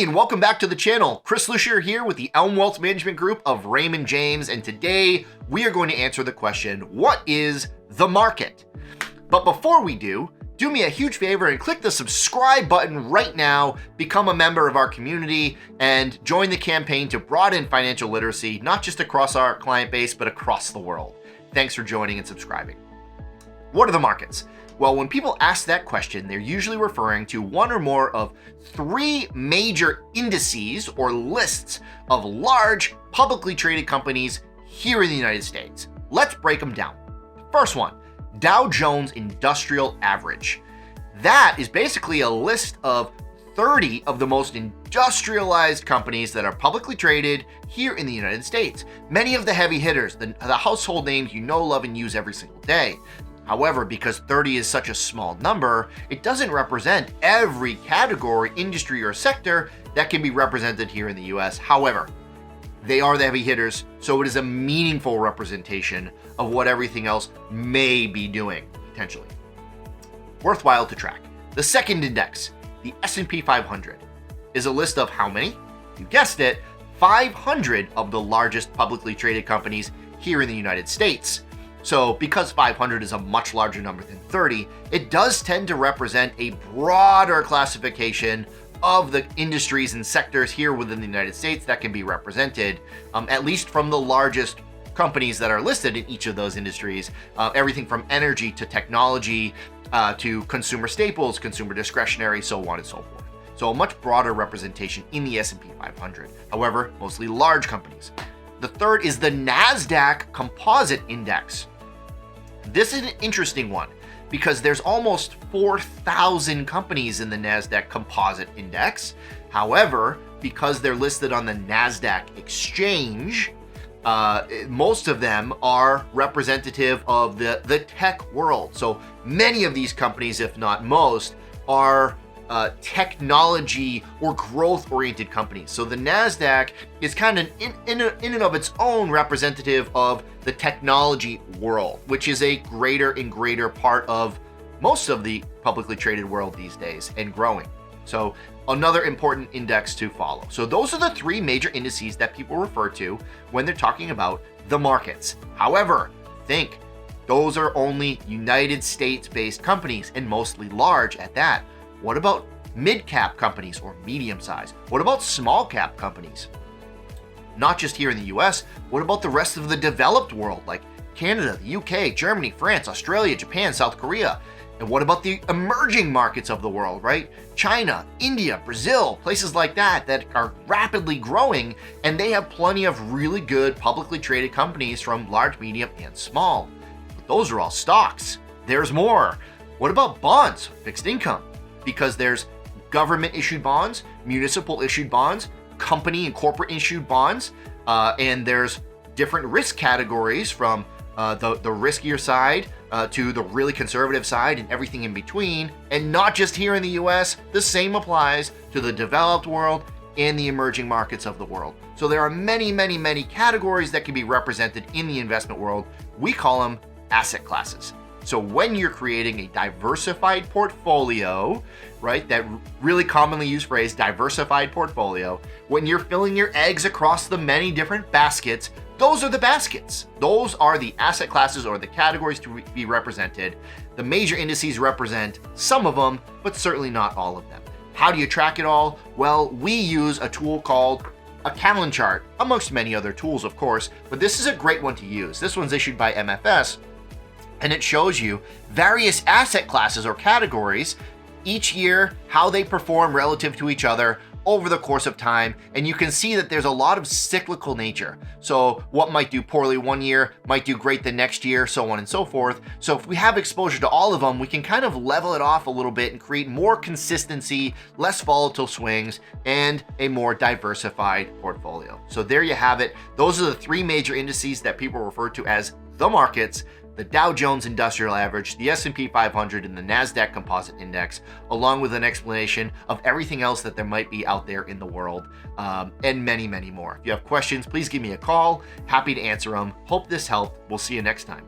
and welcome back to the channel. Chris Lucier here with the Elm Wealth Management Group of Raymond James, and today we are going to answer the question, what is the market? But before we do me a huge favor and click the subscribe button right now, become a member of our community, and join the campaign to broaden financial literacy, not just across our client base, but across the world. Thanks for joining and subscribing. What are the markets? Well, when people ask that question, they're usually referring to one or more of three major indices or lists of large publicly traded companies here in the United States. Let's break them down. First one, Dow Jones Industrial Average. That is basically a list of 30 of the most industrialized companies that are publicly traded here in the United States. Many of the heavy hitters, the household names you know, love, and use every single day. However, because 30 is such a small number, it doesn't represent every category, industry, or sector that can be represented here in the US. However, they are the heavy hitters, so it is a meaningful representation of what everything else may be doing, potentially. Worthwhile to track. The second index, the S&P 500, is a list of how many? You guessed it, 500 of the largest publicly traded companies here in the United States. So because 500 is a much larger number than 30, it does tend to represent a broader classification of the industries and sectors here within the United States that can be represented, at least from the largest companies that are listed in each of those industries, everything from energy to technology to consumer staples, consumer discretionary, so on and so forth. So a much broader representation in the S&P 500, however, mostly large companies. The third is the NASDAQ Composite Index. This is an interesting one because there's almost 4,000 companies in the NASDAQ Composite Index. However, because they're listed on the NASDAQ exchange, most of them are representative of the tech world. So many of these companies, if not most, are technology or growth-oriented companies. So the NASDAQ is kind of in and of its own representative of the technology world, which is a greater and greater part of most of the publicly traded world these days and growing. So another important index to follow. So those are the three major indices that people refer to when they're talking about the markets. However, think those are only United States-based companies and mostly large at that. What about mid-cap companies or medium-sized? What about small-cap companies? Not just here in the US, what about the rest of the developed world like Canada, the UK, Germany, France, Australia, Japan, South Korea? And what about the emerging markets of the world, right? China, India, Brazil, places like that are rapidly growing, and they have plenty of really good publicly traded companies from large, medium, and small. But those are all stocks. There's more. What about bonds, fixed income? Because there's government issued bonds, municipal issued bonds, company and corporate issued bonds, and there's different risk categories from the riskier side to the really conservative side and everything in between. And not just here in the US, the same applies to the developed world and the emerging markets of the world. So there are many, many, many categories that can be represented in the investment world. We call them asset classes. So when you're creating a diversified portfolio, right, that really commonly used phrase, diversified portfolio, when you're filling your eggs across the many different baskets, those are the baskets. Those are the asset classes or the categories to be represented. The major indices represent some of them, but certainly not all of them. How do you track it all? Well, we use a tool called a Callan chart, amongst many other tools, of course, but this is a great one to use. This one's issued by MFS. And it shows you various asset classes or categories each year, how they perform relative to each other over the course of time. And you can see that there's a lot of cyclical nature. So what might do poorly one year might do great the next year, so on and so forth. So if we have exposure to all of them, we can kind of level it off a little bit and create more consistency, less volatile swings, and a more diversified portfolio. So there you have it. Those are the three major indices that people refer to as the markets: the Dow Jones Industrial Average, the S&P 500, and the NASDAQ Composite Index, along with an explanation of everything else that there might be out there in the world, and many, many more. If you have questions, please give me a call. Happy to answer them. Hope this helped. We'll see you next time.